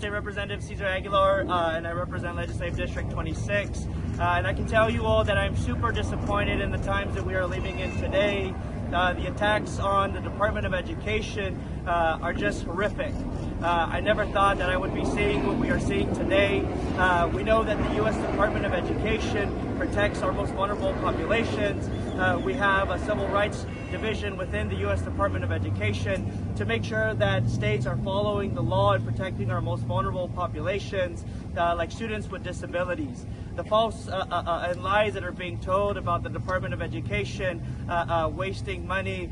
State Representative Cesar Aguilar, and I represent Legislative District 26. And I can tell you all that I'm super disappointed in the times that we are living in today. The attacks on the Department of Education are just horrific. I never thought that I would be seeing what we are seeing today. We know that the U.S. Department of Education protects our most vulnerable populations. We have a civil rights division within the U.S. Department of Education to make sure that states are following the law and protecting our most vulnerable populations, like students with disabilities. The false and lies that are being told about the Department of Education wasting money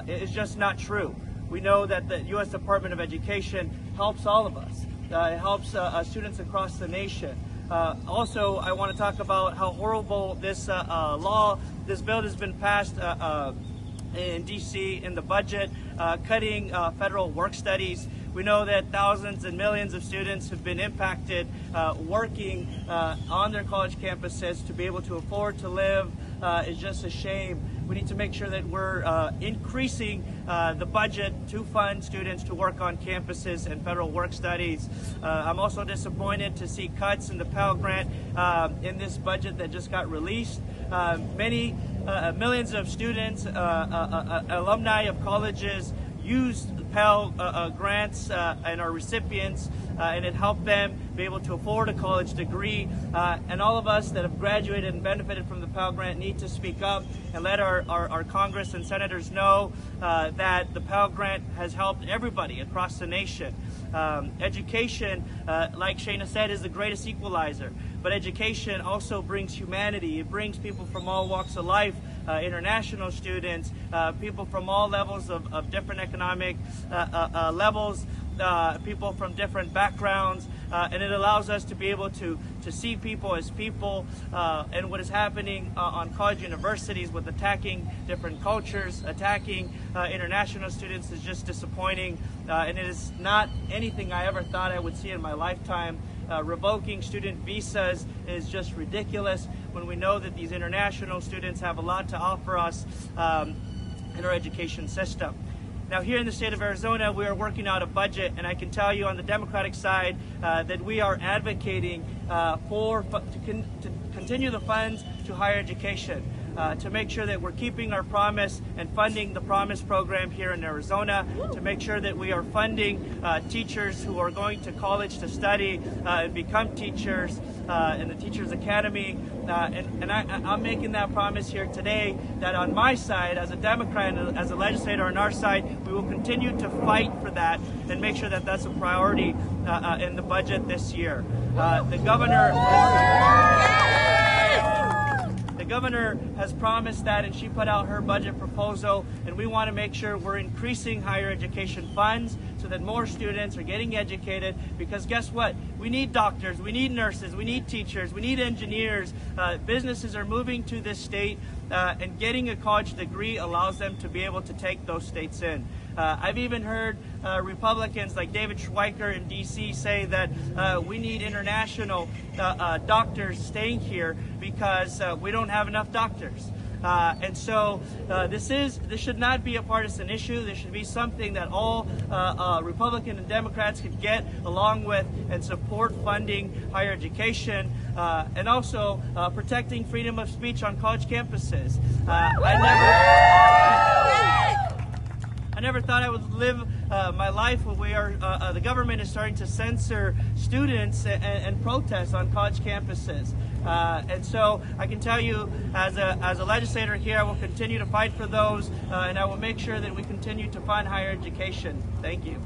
is just not true. We know that the U.S. Department of Education helps all of us. It helps students across the nation. Also, I want to talk about how horrible this this bill has been passed in D.C. in the budget, cutting federal work studies. We know that thousands and millions of students have been impacted working on their college campuses. To be able to afford to live is just a shame. We need to make sure that we're increasing the budget to fund students to work on campuses and federal work studies. I'm also disappointed to see cuts in the Pell Grant in this budget that just got released. Millions of students, alumni of colleges, used Pell Grants and are recipients, and it helped them be able to afford a college degree. And all of us that have graduated and benefited from the Pell Grant need to speak up and let our Congress and senators know that the Pell Grant has helped everybody across the nation. Education, like Shayna said, is the greatest equalizer. But education also brings humanity. It brings people from all walks of life, international students, people from all levels of different economic levels, people from different backgrounds, and it allows us to be able to see people as people. And what is happening on college universities with attacking different cultures, attacking international students is just disappointing, and it is not anything I ever thought I would see in my lifetime. Revoking student visas is just ridiculous when we know that these international students have a lot to offer us in our education system. Now, here in the state of Arizona, we are working out a budget, and I can tell you on the Democratic side that we are advocating to continue the funds to higher education, to make sure that we're keeping our promise and funding the Promise program here in Arizona, to make sure that we are funding teachers who are going to college to study and become teachers in the Teachers Academy. And I'm making that promise here today that on my side, as a Democrat and as a legislator on our side, we will continue to fight for that and make sure that that's a priority in the budget this year. The governor has promised that, and she put out her budget proposal, and we want to make sure we're increasing higher education funds so that more students are getting educated, because guess what? We need doctors, we need nurses, we need teachers, we need engineers. Businesses are moving to this state, and getting a college degree allows them to be able to take those states in. I've even heard Republicans like David Schweiker in D.C. say that we need international doctors staying here because we don't have enough doctors. And so this should not be a partisan issue. This should be something that all Republican and Democrats could get along with and support funding higher education and also protecting freedom of speech on college campuses. I never thought I would live my life where the government is starting to censor students and protest on college campuses. And so I can tell you, as a legislator here, I will continue to fight for those, and I will make sure that we continue to fund higher education. Thank you.